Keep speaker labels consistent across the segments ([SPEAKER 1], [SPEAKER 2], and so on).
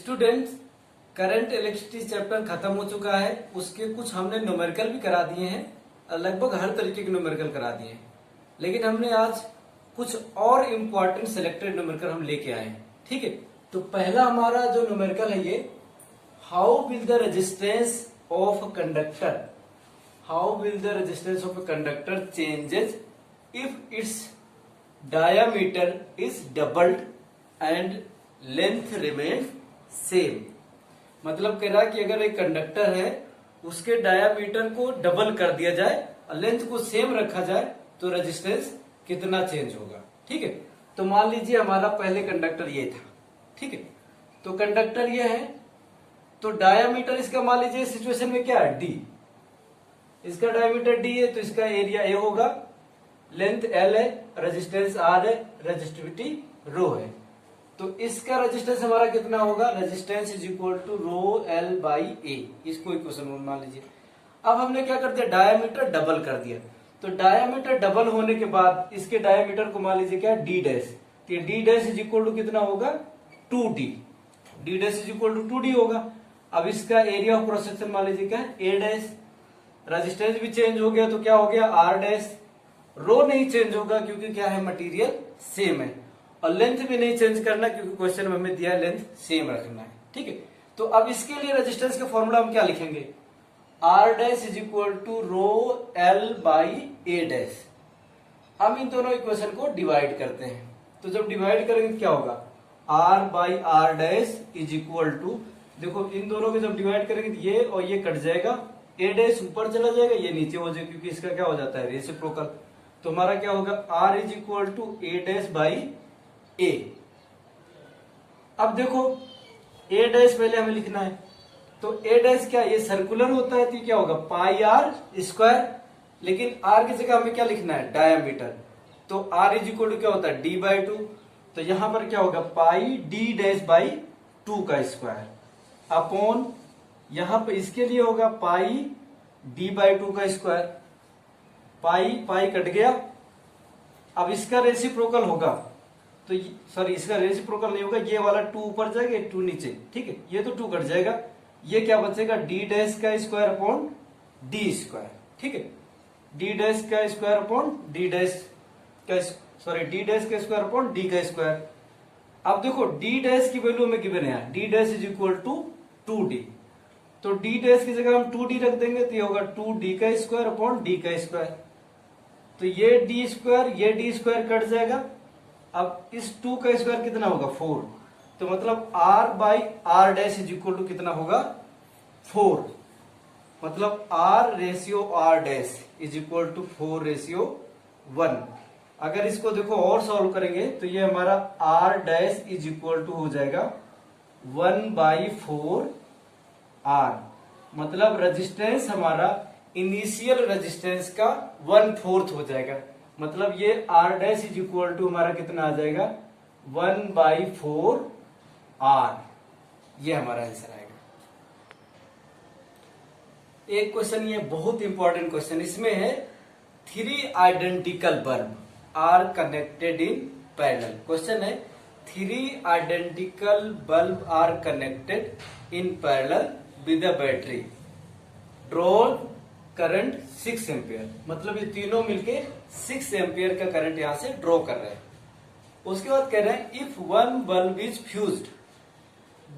[SPEAKER 1] Students, current electricity chapter खत्म हो चुका है। उसके कुछ हमने न्यूमेरिकल भी करा दिए हैं, लगभग हर तरीके के न्यूमेरिकल करा दिए हैं। लेकिन हमने आज कुछ और इम्पोर्टेंट सिलेक्टेड न्यूमेरिकल हम लेके आए हैं। ठीक है, तो पहला हमारा जो न्यूमेरिकल है ये, how will the resistance of conductor, how will the resistance of conductor changes if it's diameter is doubled and length remains same। मतलब कह रहा कि अगर एक कंडक्टर है उसके डायामीटर को डबल कर दिया जाए और लेंथ को सेम रखा जाए तो रेजिस्टेंस कितना चेंज होगा। ठीक है, तो मान लीजिए हमारा पहले कंडक्टर ये था। ठीक है, तो कंडक्टर ये है, तो डायामीटर इसका मान लीजिए सिचुएशन में क्या है, डी। इसका डायामीटर डी है तो इसका एरिया ए होगा, लेंथ एल है, रेजिस्टेंस आर है, रेजिस्टिविटी रो है। तो इसका रेजिस्टेंस हमारा कितना होगा, resistance is equal to rho L by A. इसको इक्वेशन मान लीजिए। अब हमने क्या कर दिया, डायामीटर डबल कर दिया। तो डायामीटर डबल होने के बाद इसके डायामीटर को मान लीजिए क्या, डी डैश। तो D dash is equal to कितना होगा, 2d। D dash is equal to 2d होगा। अब इसका एरिया ऑफ क्रॉस सेक्शन मान लीजिए क्या, ए डैश। रेजिस्टेंस भी चेंज हो गया तो क्या हो गया, आर डैश। रो नहीं चेंज होगा क्योंकि क्या है, मटेरियल सेम है। और लेंथ भी नहीं चेंज करना क्योंकि क्वेश्चन में हमें दिया है लेंथ सेम रखना है। ठीक है, तो अब इसके लिए रेजिस्टेंस का फॉर्मूला हम क्या लिखेंगे, R dash is equal to rho L by A dash. हम इन दोनों इक्वेशन को डिवाइड करते हैं। तो जब डिवाइड करेंगे क्या होगा, R by R dash is equal to, देखो इन दोनों को जब डिवाइड करेंगे तो ये और ये कट जाएगा, ए डैश ऊपर चला जाएगा, ये नीचे हो जाएगा क्योंकि इसका क्या हो जाता है, रेसिप्रोकल। तो हमारा क्या होगा, R is equal to A dash by A. अब देखो ए डैश पहले हमें लिखना है, तो ए डैश क्या, ये सर्कुलर होता है तो क्या होगा, पाई आर स्क्वायर। लेकिन R की जगह हमें क्या लिखना है, डायामीटर। तो R इज इक्वल टू क्या होता है, D बाई 2। तो यहां पर क्या होगा, पाई डी डैश बाई 2 का स्क्वायर अपॉन, यहां पर इसके लिए होगा पाई डी बाई 2 का स्क्वायर। पाई पाई कट गया। अब इसका रेसिप्रोकल होगा, तो सॉरी इसका रेसिप्रोकल नहीं होगा, ये वाला 2 ऊपर जाएगा, 2 नीचे। ठीक है, ये तो 2 कट जाएगा, ये क्या बचेगा, डी डैश का स्क्वायर अपॉन डी स्क्वायर। ठीक है, डी डैश का स्क्वायर अपॉन डी डैश का, सॉरी डी डैश का स्क्वायर अपॉन डी का स्क्वायर। अब देखो डी डैश की वैल्यू हमें गिवन है, D dash is equal to 2d। तो डी डैश की जगह हम 2d रख देंगे तो ये होगा 2d का स्क्वायर अपॉन डी का स्क्वायर। तो ये डी स्क्वायर, ये डी स्क्वायर कट जाएगा। अब इस 2 का स्क्वायर कितना होगा, 4। तो मतलब r by R dash is equal to कितना होगा, 4। मतलब r ratio r dash is equal to 4 ratio 1। अगर इसको देखो और सॉल्व करेंगे तो ये हमारा r dash is equal to हो जाएगा 1 बाई 4 r। मतलब रेजिस्टेंस हमारा इनिशियल रेजिस्टेंस का 1/4 हो जाएगा। मतलब ये R dash is equal to हमारा कितना आ जाएगा, 1 बाई 4 r। ये हमारा आंसर आएगा। एक क्वेश्चन, ये बहुत इंपॉर्टेंट क्वेश्चन, इसमें है 3 identical bulb are connected in parallel. Question है 3 identical bulb are connected in parallel with a battery, draw current 6 ampere. मतलब ये तीनों मिलके 6 एम्पियर का करंट यहां से ड्रॉ कर रहे हैं। उसके बाद कह रहे हैं if one bulb is fused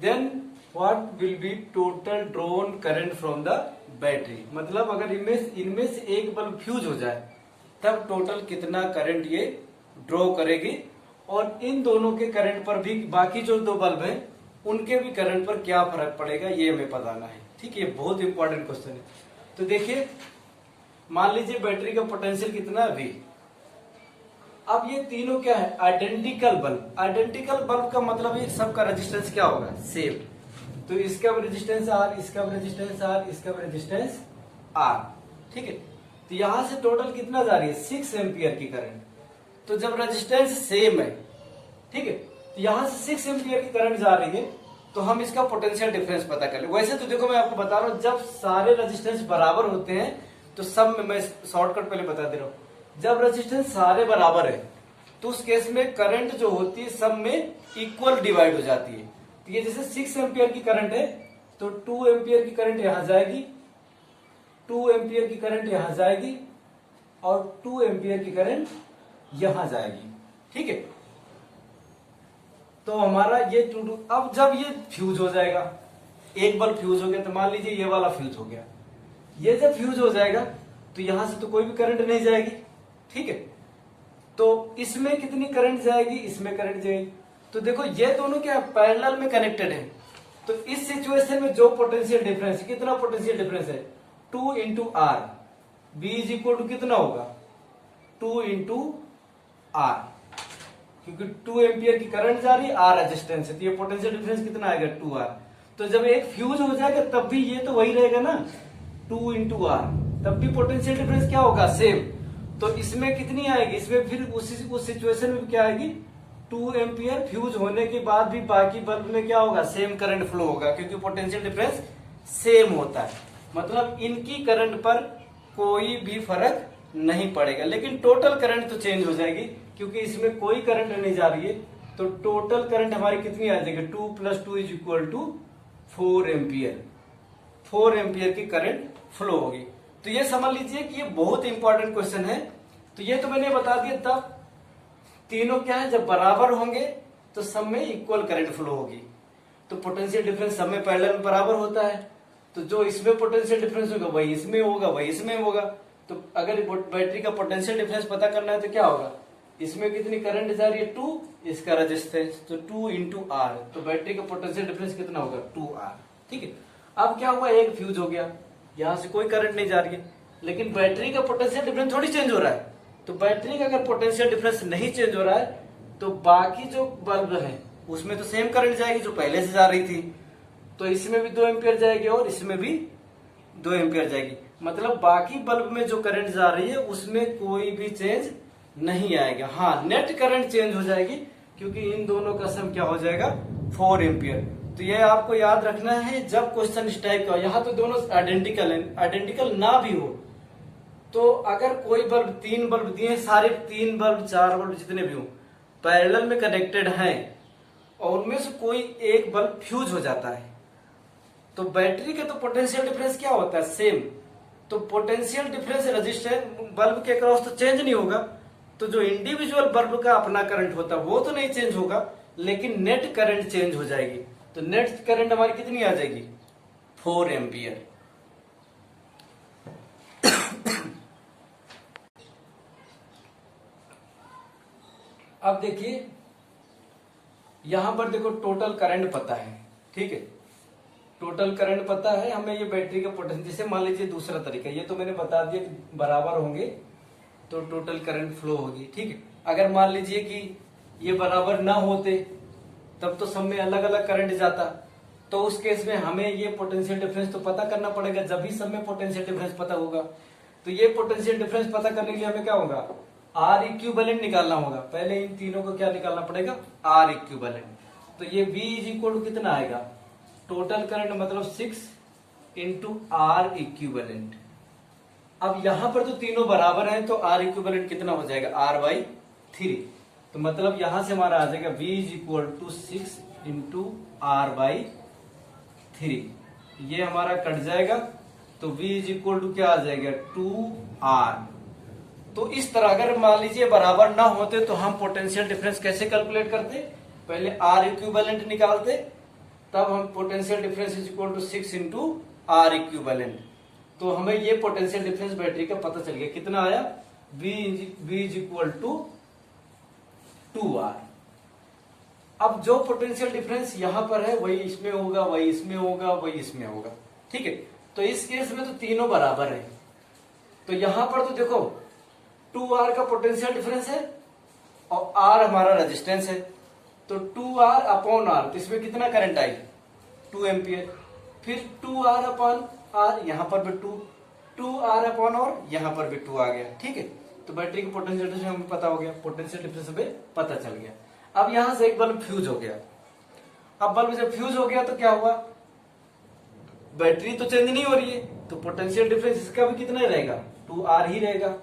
[SPEAKER 1] then what will be total drawn current from the battery. मतलब अगर इनमें से एक बल्ब फ्यूज हो जाए तब टोटल कितना करंट ये ड्रॉ करेगी, और इन दोनों के करंट पर भी बाकी जो 2 बल्ब हैं उनके भी करंट पर क्या फर्क पड़ेगा, ये हमें बताना है। ठीक है, ये बहुत इंपॉर्टेंट क्वेश्चन है। तो देखिए मान लीजिए बैटरी का पोटेंशियल कितना है, V। अब ये तीनों क्या है, आइडेंटिकल बल्ब। आइडेंटिकल बल्ब का मतलब ये सबका रेजिस्टेंस क्या होगा, सेम। तो इसका भी रेजिस्टेंस R, इसका भी रेजिस्टेंस R, इसका भी रेजिस्टेंस R। ठीक है, तो यहां से टोटल कितना जा रही है, 6 एम्पियर की करंट। तो जब रेजिस्टेंस सेम है, ठीक है, तो यहां से 6 एम्पियर की करंट जा रही है तो हम इसका पोटेंशियल डिफरेंस पता कर ले। वैसे तो देखो मैं आपको बता रहा हूं, जब सारे रेजिस्टेंस बराबर होते हैं तो सब में, मैं शॉर्टकट पहले बता दे रहा हूं, जब रेजिस्टेंस सारे बराबर है तो उस केस में करंट जो होती है सब में इक्वल डिवाइड हो जाती है। तो ये जैसे 6 एम्पियर की करंट है तो 2 एम्पियर की करंट यहां जाएगी, 2 एम्पियर की करंट यहां जाएगी और 2 एम्पियर की करंट यहां जाएगी। ठीक है, तो हमारा ये अब जब ये फ्यूज हो जाएगा, एक बल्ब फ्यूज हो गया तो मान लीजिए ये वाला फ्यूज हो गया, ये जब फ्यूज हो जाएगा तो यहां से तो कोई भी करंट नहीं जाएगी। ठीक है, तो इसमें कितनी करंट जाएगी, इसमें करंट जाएगी। तो देखो ये दोनों क्या पैरेलल में कनेक्टेड है, तो इस सिचुएशन में जो पोटेंशियल डिफरेंस, कितना पोटेंशियल डिफरेंस है 2 into R, B is equal to कितना होगा 2 इंटू आर, क्योंकि 2 एम्पियर की करंट जा रही है, आर रेजिस्टेंस है, तो ये पोटेंशियल डिफरेंस कितना आएगा 2R। तो जब एक फ्यूज हो जाएगा तब भी ये तो वही रहेगा ना 2 इंटू आर, तब भी पोटेंशियल डिफरेंस क्या होगा सेम। तो इसमें कितनी आएगी, इसमें फिर उस सिचुएशन में क्या आएगी 2 एम्पियर फ्यूज होने के बाद भी बाकी बल्ब में क्या होगा सेम करंट फ्लो होगा, क्योंकि पोटेंशियल डिफरेंस सेम होता है। मतलब इनकी करंट पर कोई भी फर्क नहीं पड़ेगा, लेकिन टोटल करंट तो चेंज हो जाएगी, क्योंकि इसमें कोई करंट नहीं जा रही है। तो टोटल करंट हमारी कितनी आ जाएगी 2 + 2 is equal to 4 ampere, 4 ampere की करंट फ्लो होगी। तो ये समझ लीजिए कि ये बहुत इंपॉर्टेंट क्वेश्चन है। तो ये तो मैंने बता दिया, तब तीनों क्या है जब बराबर होंगे तो सब में इक्वल करंट फ्लो होगी। तो पोटेंशियल डिफरेंस सब में पैरेलल में बराबर होता है, तो जो इसमें पोटेंशियल डिफरेंस होगा वही इसमें होगा, वही इसमें होगा। तो अगर बैटरी का पोटेंशियल डिफरेंस पता करना है तो क्या होगा, इसमें कितनी करंट जा रही है 2, इसका रेजिस्टेंस तो 2 इंटू आर, तो बैटरी का पोटेंशियल डिफरेंस कितना होगा 2R। ठीक है, अब क्या हुआ एक फ्यूज हो गया, यहां से कोई करंट नहीं जा रही है, लेकिन बैटरी का पोटेंशियल डिफरेंस थोड़ी चेंज हो रहा है। तो बैटरी का अगर पोटेंशियल डिफरेंस नहीं चेंज हो रहा है तो बाकी जो बल्ब है उसमें तो सेम करंट जाएगी जो पहले से जा रही थी, तो इसमें भी 2 एम्पियर जाएगी और इसमें भी 2 एम्पियर जाएगी। मतलब बाकी बल्ब में जो करंट जा रही है उसमें कोई भी चेंज नहीं आएगा। हाँ, नेट करंट चेंज हो जाएगी, क्योंकि इन दोनों का सम क्या हो जाएगा 4 एम्पियर। तो ये आपको याद रखना है जब क्वेश्चन इस टाइप का, यहाँ तो दोनों आइडेंटिकल है, आइडेंटिकल ना भी हो तो अगर कोई बल्ब 3 बल्ब दिए, सारे 3 बल्ब 4 बल्ब जितने भी हो पैरेलल में कनेक्टेड हैं और उनमें से कोई एक बल्ब फ्यूज हो जाता है, तो बैटरी का तो पोटेंशियल डिफरेंस क्या होता है सेम। तो पोटेंशियल डिफरेंस रेजिस्टेंस बल्ब के अक्रॉस तो चेंज नहीं होगा, तो जो इंडिविजुअल बल्ब का अपना करंट होता है वो तो नहीं चेंज होगा, लेकिन नेट करंट चेंज हो जाएगी। तो नेट करंट हमारी कितनी आ जाएगी 4 एम्पियर। अब देखिए यहां पर देखो टोटल करंट पता है, ठीक है, टोटल करंट पता है हमें, ये बैटरी का पोटेंशियल, जैसे मान लीजिए दूसरा तरीका, ये तो मैंने बता दिया कि बराबर होंगे तो टोटल करंट फ्लो होगी। ठीक है, अगर मान लीजिए कि ये बराबर ना होते तब तो सब में अलग अलग करंट जाता, तो उस केस में हमें ये पोटेंशियल डिफरेंस तो पता करना पड़ेगा, जब भी सब में पोटेंशियल डिफरेंस पता होगा। तो ये पोटेंशियल डिफरेंस पता करने के लिए हमें क्या होगा आर इक्विवेलेंट निकालना होगा। पहले इन तीनों को क्या निकालना पड़ेगा आर इक्विवेलेंट। तो ये V इज इक्वल टू कितना आएगा टोटल करंट मतलब 6 इंटू आर इक्विवेलेंट। अब यहां पर तो तीनों बराबर हैं, तो आर इक्विवेलेंट कितना हो जाएगा R/3। तो मतलब यहां से हमारा आ जाएगा V is equal to 6 into R/3। ये हमारा कट जाएगा तो V इज इक्वल टू क्या आ जाएगा 2R। तो इस तरह अगर मान लीजिए बराबर ना होते तो हम पोटेंशियल डिफरेंस कैसे कैलकुलेट करते, पहले आर इक्विवेलेंट निकालते, तब हम potential difference is equal to 6 into R equivalent. तो हमें ये पोटेंशियल डिफरेंस बैटरी का पता चल गया, कितना आया V is equal to 2R। अब जो पोटेंशियल डिफरेंस यहां पर है वही इसमें होगा, वही इसमें होगा, वही इसमें होगा। ठीक है, तो इस केस में तो तीनों बराबर है, तो यहां पर तो देखो 2R का पोटेंशियल डिफरेंस है और R हमारा रेजिस्टेंस है, तो 2R अपॉन R, तो इसमें कितना करंट आई 2 एम्पियर, फिर 2R अपॉन R, यहां पर भी 2R अपॉन और यहां पर भी 2 आ गया। ठीक है, तो बैटरी की पोटेंशियल डिफरेंस हमें पता हो गया, पोटेंशियल डिफरेंस हमें पता चल गया। अब यहां से एक बल्ब फ्यूज हो गया, अब बल्ब जब फ्यूज हो गया तो क्या हुआ बैटरी तो चेंज नहीं हो रही है, तो पोटेंशियल डिफरेंस इसका भी कितना रहेगा 2R ही रहेगा।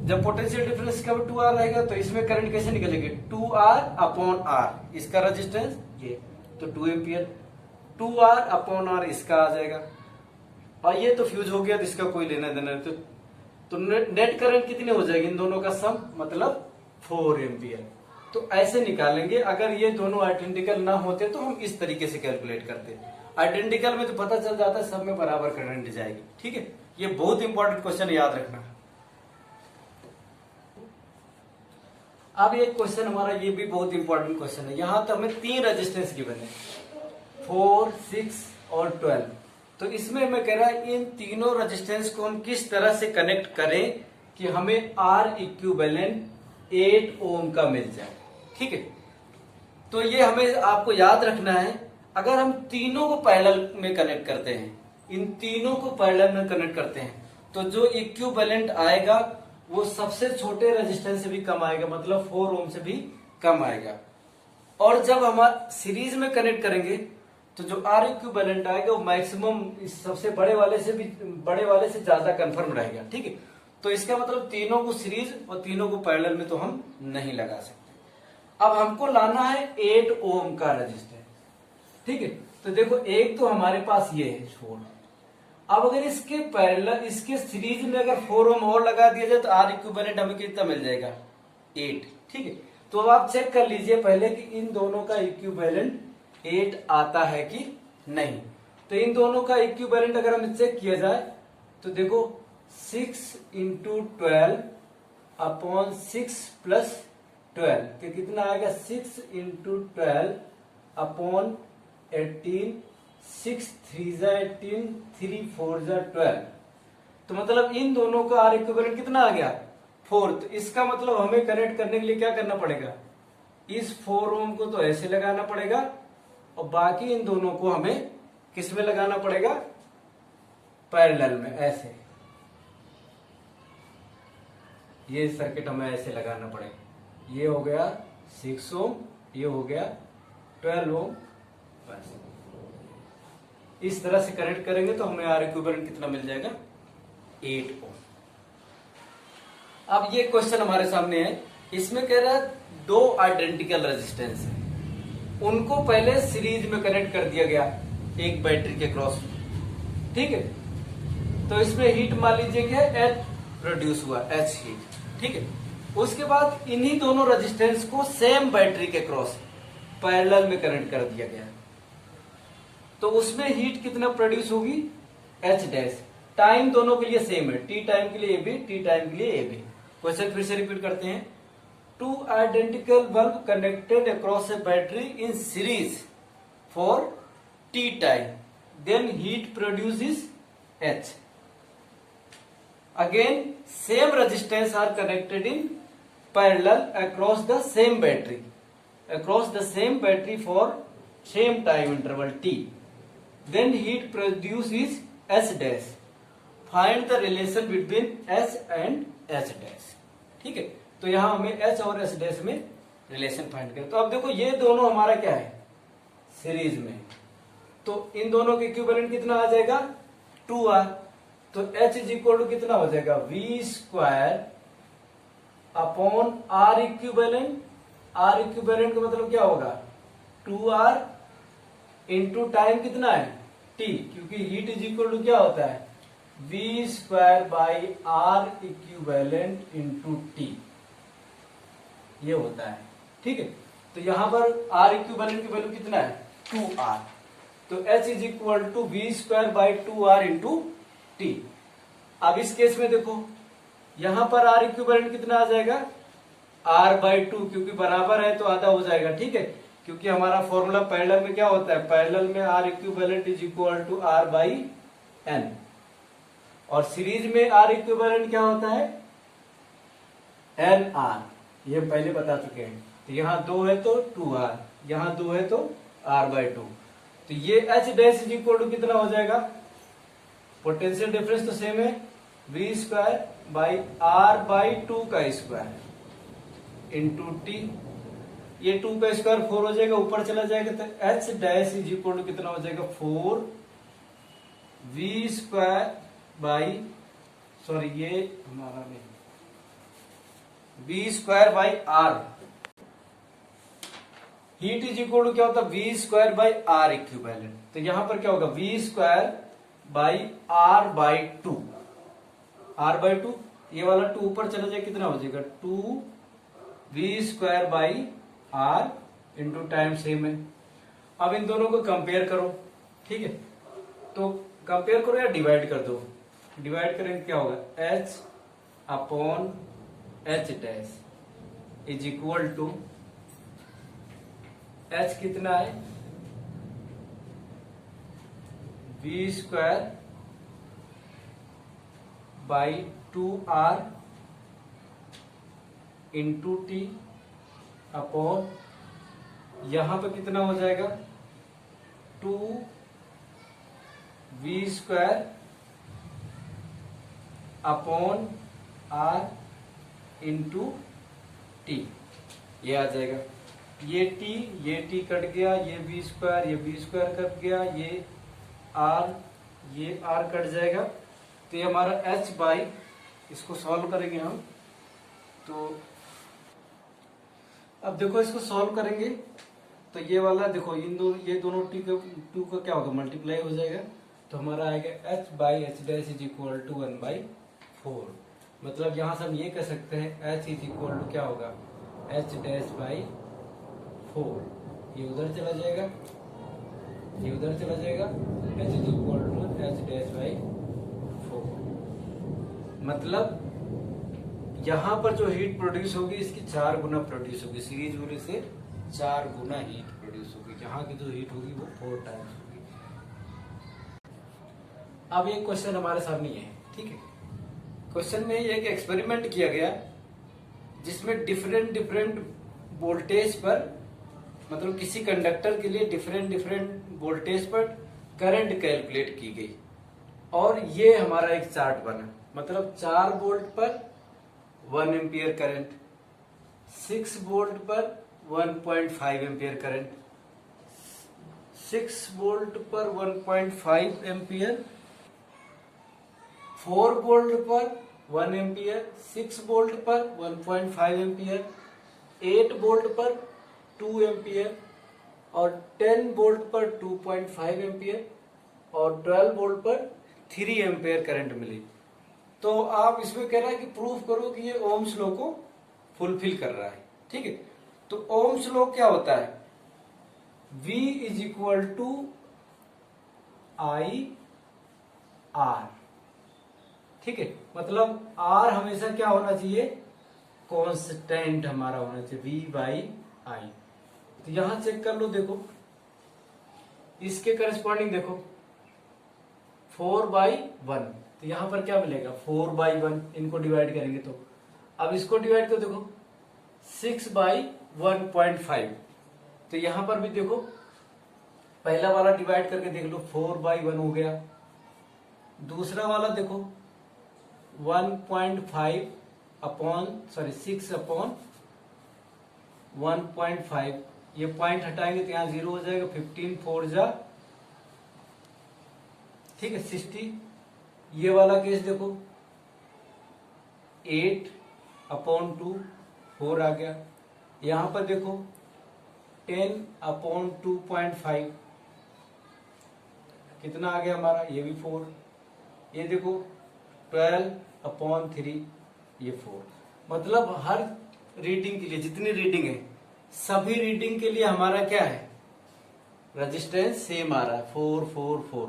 [SPEAKER 1] जब पोटेंशियल डिफरेंस का भी 2R रहेगा तो इसमें करंट कैसे निकलेगी 2R अपॉन R, इसका रेजिस्टेंस ये, तो 2 एम्पियर, 2R/R इसका आ जाएगा, और ये तो फ्यूज हो गया तो इसका कोई लेना देना नहीं। तो नेट करंट कितनी हो जाएगी इन दोनों का सम, मतलब 4 एम्पियर। तो ऐसे निकालेंगे। अगर ये दोनों आइडेंटिकल ना होते तो हम इस तरीके से कैलकुलेट करते। आइडेंटिकल में तो पता चल जाता है सब में बराबर करंट जाएगी। ठीक है, ये बहुत इंपॉर्टेंट क्वेश्चन, याद रखना। अब एक क्वेश्चन हमारा ये भी बहुत इंपॉर्टेंट क्वेश्चन है। यहां तो हमें 3 रेजिस्टेंस गिवन है, 4, 6 और 12। तो इसमें मैं कह रहा इन तीनों रेजिस्टेंस को हम किस तरह से कनेक्ट करें कि हमें R इक्विवेलेंट 8 ओम का मिल जाए। ठीक है, तो ये हमें आपको याद रखना है। अगर हम तीनों को पैरेलल में कनेक्ट करते हैं, इन तीनों को पैरेलल में कनेक्ट करते हैं, तो जो इक्विवेलेंट आएगा वो सबसे छोटे रेजिस्टेंस से भी कम आएगा, मतलब 4 ओम से भी कम आएगा। और जब हम सीरीज में कनेक्ट करेंगे तो जो R इक्विवेलेंट आएगा वो मैक्सिमम सबसे बड़े वाले से ज्यादा कंफर्म रहेगा। ठीक है, तो इसका मतलब तीनों को सीरीज और तीनों को पैरेलल में तो हम नहीं लगा सकते। अब हमको लाना है 8 ओम का रेजिस्टेंस। ठीक है, तो देखो एक तो हमारे पास ये है छोड़। अब अगर इसके पैरेलल, इसके सीरीज में अगर 4 ओम और लगा दिया जाए तो R इक्विवेलेंट हमें कितना मिल जाएगा, 8। ठीक है, तो अब आप चेक कर लीजिए पहले कि इन दोनों का इक्विवेलेंट 8 आता है कि नहीं। तो इन दोनों का इक्विवेलेंट अगर हमें चेक किया जाए तो देखो 6 × 12 अपॉन 6 + 12 तो कितना आएगा, 6 × 12 अपॉन 18, 6 3 18, 3 4 12। तो मतलब इन दोनों का R इक्विवेलेंट कितना आ गया, 4। तो इसका मतलब हमें कनेक्ट करने के लिए क्या करना पड़ेगा, इस 4 ओम को तो ऐसे लगाना पड़ेगा और बाकी इन दोनों को हमें किस में लगाना पड़ेगा, पैरेलल में, ऐसे। ये सर्किट हमें ऐसे लगाना पड़ेगा। ये हो गया 6 ओम, ये हो गया 12 ओम। बस इस तरह से कनेक्ट करेंगे तो हमें R इक्विवेलेंट कितना मिल जाएगा, 8 ओम। अब ये क्वेश्चन हमारे सामने है। इसमें कह रहा है 2 आइडेंटिकल रेजिस्टेंस है, उनको पहले सीरीज में कनेक्ट कर दिया गया एक बैटरी के क्रॉस। ठीक है, तो इसमें हीट मान लीजिए कि H प्रोड्यूस हुआ, H हीट। ठीक है, उसके बाद इन्हीं दोनों रेजिस्टेंस को सेम बैटरी के क्रॉस पैरेलल में कनेक्ट कर दिया गया, तो उसमें हीट कितना प्रोड्यूस होगी, H डैश। टाइम दोनों के लिए सेम है, T टाइम के लिए AB, T टाइम के लिए AB। क्वेश्चन फिर से रिपीट करते हैं। 2 identical bulb connected across a battery in series for T time, then heat produces H. Again, same resistance are connected in parallel across the same battery for same time interval T. Then heat produces H dash. Find the relation between H and H dash. ठीक है, तो यहां हमें H और H dash में relation find करें। तो अब देखो ये दोनों हमारा क्या है, सीरीज में, तो इन दोनों के इक्विवेलेंट कितना आ जाएगा, 2R। तो H इज इक्वल टू कितना हो जाएगा, V² upon R equivalent. R equivalent का मतलब क्या होगा, 2R इंटू टाइम कितना है, T, क्योंकि हीट इज इक्वल टू क्या होता है, V² by R equivalent into T, ये होता है। ठीक है, तो यहां पर R इक्विवेलेंट की वैल्यू कितना है, 2R। तो H is equal to V² by 2R into T। अब इस केस में देखो यहां पर R इक्विवेलेंट कितना आ जाएगा, R बाई 2, क्योंकि बराबर है तो आधा हो जाएगा। ठीक है, क्योंकि हमारा फॉर्मूला पैरेलल में क्या होता है, पैरेलल में R equivalent is equal to R by N, और सीरीज में R इक्विवेलेंट क्या होता है, NR, ये पहले बता चुके हैं। तो यहाँ 2 है तो 2R, यहाँ 2 है तो R बाई 2। तो ये H dash is equal to कितना हो जाएगा, पोटेंशियल डिफरेंस तो सेम है, V² बाई R बाई 2 का स्क्वायर इंटू T। ये 2 का स्क्वायर 4 हो जाएगा, ऊपर चला जाएगा, तो H dash is equal to कितना हो जाएगा, 4 V² बाई, सॉरी ये हमारा नहीं, V² by R heat is equal to क्या होता है, V square by R equivalent. तो यहां पर क्या होगा, V square by R by two, R by two, ये वाला टू ऊपर चला जाए कितना हो जाएगा, two V square by R into time same है। अब इन दोनों को कंपेयर करो, ठीक है, तो कंपेयर करो या डिवाइड कर दो, डिवाइड करेंगे क्या होगा, H upon H dash is equal to, H कितना है, V square by two R into T upon, यहां पर कितना हो जाएगा, two V square upon R into T, ये आ जाएगा, ये टी कट गया, ये वी स्क्वायर कट गया, ये आर कट जाएगा, तो ये हमारा एच बाई, इसको सॉल्व करेंगे हम, तो अब देखो इसको सॉल्व करेंगे तो ये वाला देखो, ये दोनों टू का क्या होगा, मल्टीप्लाई हो जाएगा, तो हमारा आएगा H by H dash is equal to 1/4। मतलब यहां से हम ये कह सकते हैं एच इज इक्वल टू क्या होगा, एच डैश बाई 4, ये उधर चला जाएगा, ये उधर चला जाएगा, H is equal to H dash by 4। मतलब यहां पर जो हीट प्रोड्यूस होगी इसकी 4 गुना प्रोड्यूस होगी, सीरीज रूल से 4 गुना हीट प्रोड्यूस होगी, यहाँ की जो हीट होगी वो 4 टाइम्स होगी। अब एक क्वेश्चन हमारे सामने है, ठीक है, क्वेश्चन में एक एक्सपेरिमेंट किया गया जिसमें डिफरेंट वोल्टेज पर, मतलब किसी कंडक्टर के लिए डिफरेंट वोल्टेज पर करंट कैलकुलेट की गई, और ये हमारा एक चार्ट बना, मतलब 4 वोल्ट पर 1 एम्पियर करंट, 6 वोल्ट पर 1.5 एम्पियर करंट, 6 वोल्ट पर 1.5 एम्पियर, 4 वोल्ट पर 1 एम्पियर, 6 वोल्ट पर 1.5 एम्पियर, 8 वोल्ट पर 2 एम्पियर, और 10 वोल्ट पर 2.5 एम्पियर, और 12 वोल्ट पर 3 एम्पियर करंट मिली। तो आप इसमें कह रहा है कि प्रूफ करो कि ये ओम्स लॉ को फुलफिल कर रहा है, ठीक है। तो ओम्स लॉ क्या होता है, V is equal to I R, ठीक है, मतलब R हमेशा क्या होना चाहिए, कांस्टेंट हमारा होना चाहिए, V बाई आई। तो यहां चेक कर लो, देखो इसके करस्पॉन्डिंग देखो 4/1, तो यहां पर क्या मिलेगा, 4/1, इनको डिवाइड करेंगे तो, अब इसको डिवाइड कर देखो 6/1.5, तो यहां पर भी देखो पहला वाला डिवाइड करके देख लो 4/1 हो गया, दूसरा वाला देखो 6/1.5, ये पॉइंट हटाएंगे तो यहाँ 0 हो जाएगा, 15 4 जा, ठीक है, 60। ये वाला केस देखो 8/2, 4 आ गया, यहां पर देखो 10/2.5, कितना आ गया हमारा, ये भी 4, ये देखो 12/3, ये 4। मतलब हर रीडिंग के लिए, जितनी रीडिंग है सभी रीडिंग के लिए हमारा क्या है, रेजिस्टेंस सेम आ रहा है, 4 4 4।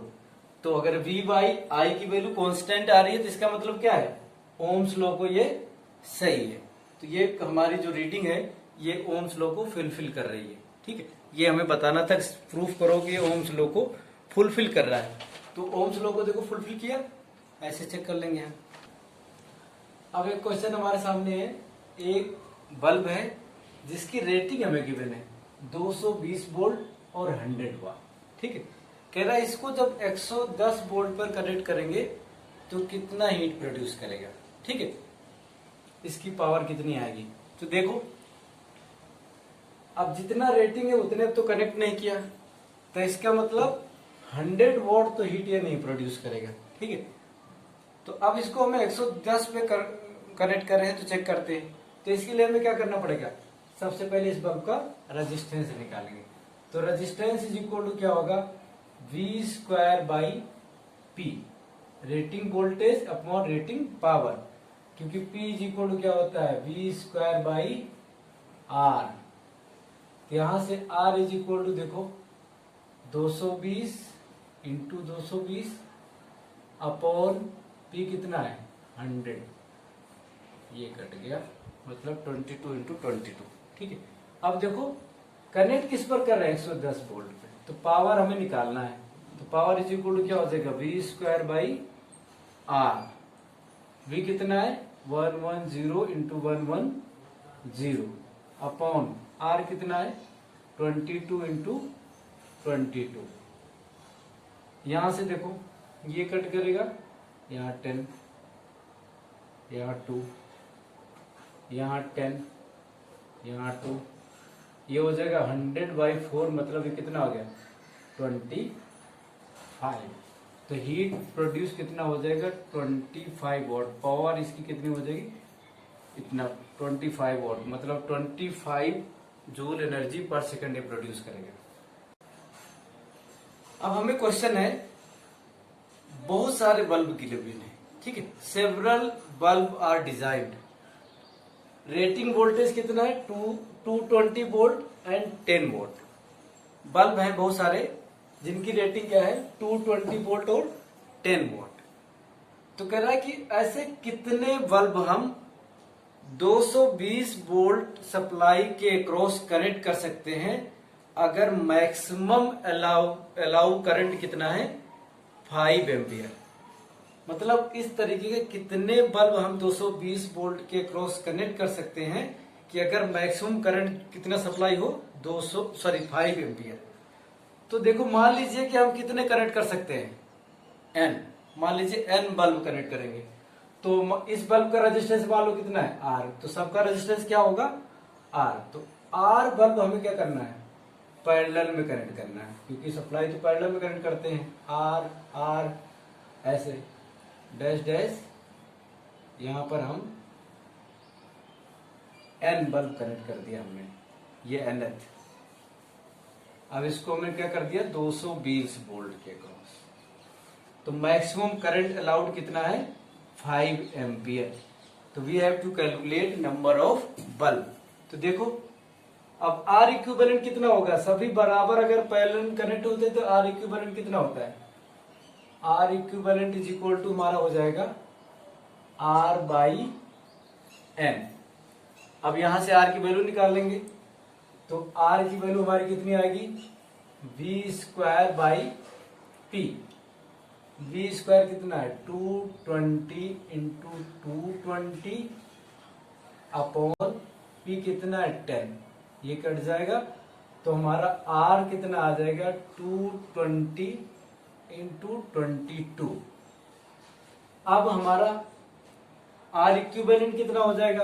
[SPEAKER 1] तो अगर V बाई आई की वैल्यू कांस्टेंट आ रही है तो इसका मतलब क्या है, ओम्स लॉ को ये सही है, तो ये हमारी जो रीडिंग है ये ओम्स लॉ को फुलफिल कर रही है, ठीक है। ये हमें बताना था, प्रूफ करो कि ये ओम्स लॉ को फुलफिल कर रहा है। तो ओम्स लॉ को देखो फुलफिल किया, ऐसे चेक कर लेंगे हम। अब एक क्वेश्चन हमारे सामने है, एक बल्ब है जिसकी रेटिंग हमें गिवन है 220 वोल्ट और 100 वाट, ठीक है। कह रहा है इसको जब 110 वोल्ट पर कनेक्ट करेंगे तो कितना हीट प्रोड्यूस करेगा, ठीक है, इसकी पावर कितनी आएगी। तो देखो अब जितना रेटिंग है उतने तो कनेक्ट नहीं किया, तो इसका मतलब 100 वॉट तो हीट ये नहीं प्रोड्यूस करेगा, ठीक है। तो अब इसको हमें 110 पे कनेक्ट कर रहे हैं, तो चेक करते हैं। तो इसके लिए हमें क्या करना पड़ेगा, सबसे पहले इस बल्ब का रेजिस्टेंस निकालेंगे। तो रेजिस्टेंस इज इक्वल टू क्या होगा, V square by P, rating voltage upon rating power, क्योंकि P इज इक्वल टू क्या होता है, V स्क्वायर बाई R। यहां से R इज इक्वल टू देखो 220 इंटू 220 अपॉन P कितना है 100, ये कट गया, मतलब 22 इंटू 22। ठीक है, अब देखो कनेक्ट किस पर कर रहे हैं, 110 वोल्ट पे, तो पावर हमें निकालना है। तो पावर इज इक्वल टू क्या हो जाएगा, V square by R। V कितना है 110 इंटू 110 अपॉन R कितना है 22 इंटू 22। यहां से देखो ये कट करेगा, यहाँ 10, यहाँ 2, यहाँ 10, यहाँ 2, ये हो जाएगा 100/4, मतलब ये कितना हो गया 25। तो हीट प्रोड्यूस कितना हो जाएगा 25 वॉट, पावर इसकी कितनी हो जाएगी इतना 25 वॉट, मतलब 25 जूल एनर्जी पर सेकंड ये प्रोड्यूस करेगा। अब हमें क्वेश्चन है, बहुत सारे बल्ब गिवन है, ठीक है, several bulb are designed, rating voltage कितना है 220 वोल्ट एंड 10 वोल्ट। बल्ब है बहुत सारे जिनकी रेटिंग क्या है 220 वोल्ट और 10 वोल्ट। तो कह रहा है कि ऐसे कितने बल्ब हम 220 वोल्ट सप्लाई के अक्रॉस कनेक्ट कर सकते हैं अगर मैक्सिमम अलाउ करंट कितना है 5 एम्पियर। मतलब इस तरीके के कितने बल्ब हम 220 वोल्ट के क्रॉस कनेक्ट कर सकते हैं कि अगर मैक्सिमम करंट कितना सप्लाई हो 5 एम्पियर। तो देखो मान लीजिए कि हम कितने कनेक्ट कर सकते हैं n, मान लीजिए n बल्ब कनेक्ट करेंगे, तो इस बल्ब का रेजिस्टेंस मान लो कितना है R, तो सबका रेजिस्टेंस क्या होगा R। तो R बल्ब हमें क्या करना है पैरेलल में कनेक्ट करना है, क्योंकि सप्लाई तो पैरेलल में कनेक्ट करते हैं, R R ऐसे डैश डैश, यहां पर हम n बल्ब कनेक्ट कर दिया हमने, ये nth। अब इसको हमने क्या कर दिया 220 वोल्ट के क्रॉस, तो मैक्सिमम करंट अलाउड कितना है 5 एम्पियर। तो we have to calculate number of bulb. तो देखो अब R इक्विवेलेंट कितना होगा, सभी बराबर अगर पैरेलल कनेक्ट होते तो R इक्विवेलेंट कितना होता है, R equivalent is equal to हमारा हो जाएगा R बाई N। अब यहां से R की वैल्यू निकाल लेंगे, तो R की वैल्यू हमारी कितनी आएगी V square by P। V square कितना है 220 इंटू 220 अपॉन P कितना है 10, ये कट जाएगा, तो हमारा R कितना आ जाएगा 220 इंटू 22। अब हमारा R इक्विवेलेंट कितना हो जाएगा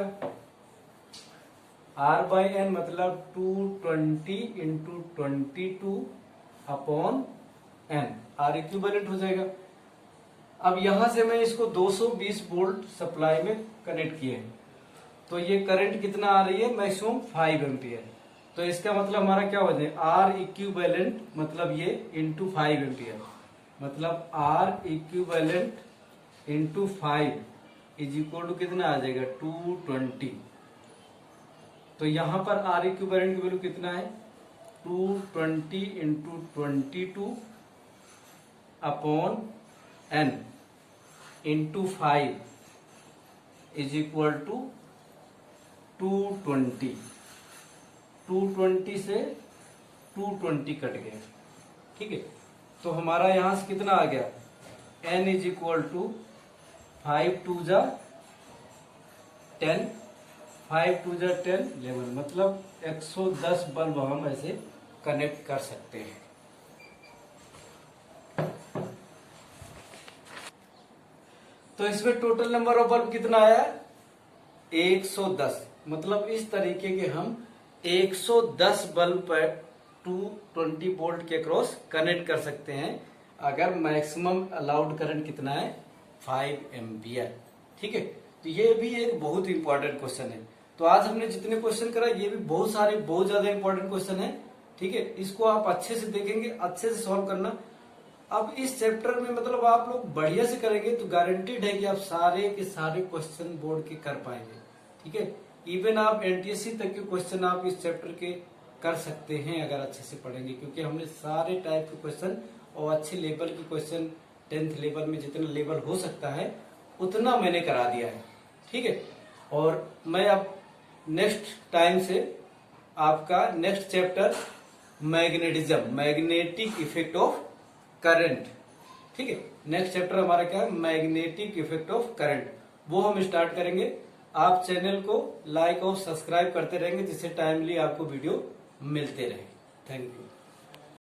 [SPEAKER 1] R बाई N, मतलब 220 into 22 upon N, R equivalent हो जाएगा। अब यहां से मैं इसको 220 वोल्ट सप्लाई में कनेक्ट किए हैं, तो ये करंट कितना आ रही है मैक्सिमम 5 एम्पियर। तो इसका मतलब हमारा क्या हो जाएगा R इक्विवेलेंट, मतलब ये इंटू 5 एम्पियर, मतलब R equivalent into 5 is equal to कितना आ जाएगा 220। तो यहां पर R इक्विवेलेंट की वैल्यू कितना है 220 into 22 upon N into 5 is equal to 220। 220 से 220 कट गया, ठीक है। तो हमारा यहां से कितना आ गया N इज इक्वल टू 5 2 जा 10, 5 2 जा 10 11, मतलब 110 बल्ब हम ऐसे कनेक्ट कर सकते हैं। तो इसमें टोटल नंबर ऑफ बल्ब कितना आया 110, मतलब इस तरीके के हम 110 बल्ब पर 220 वोल्ट के क्रॉस कनेक्ट कर सकते हैं अगर मैक्सिमम अलाउड करंट कितना है 5 एम्पियर, ठीक है। तो ये भी एक बहुत इंपॉर्टेंट क्वेश्चन है। तो आज हमने जितने क्वेश्चन करा ये भी बहुत सारे बहुत ज्यादा इंपॉर्टेंट क्वेश्चन है। ठीक है, इसको आप अच्छे से देखेंगे, अच्छे से सॉल्व करना। अब इस चैप्टर में मतलब आप लोग बढ़िया से करेंगे तो गारंटीड है कि आप सारे के सारे क्वेश्चन बोर्ड के कर पाएंगे। ठीक है, इवन आप एनटीएससी तक के क्वेश्चन आप इस चैप्टर के कर सकते हैं अगर अच्छे से पढ़ेंगे, क्योंकि हमने सारे टाइप के क्वेश्चन और अच्छे लेवल के क्वेश्चन 10th लेवल में जितना लेवल हो सकता है उतना मैंने करा दिया है। ठीक है, और मैं अब नेक्स्ट टाइम से आपका next chapter magnetism, magnetic effect of current. ठीक है, नेक्स्ट चैप्टर हमारा क्या है, मैग्नेटिक इफेक्ट ऑफ करंट, वो हम स्टार्ट करेंगे। आप चैनल को लाइक और सब्सक्राइब करते रहेंगे जिससे टाइमली आपको वीडियो मिलते रहे। Thank you.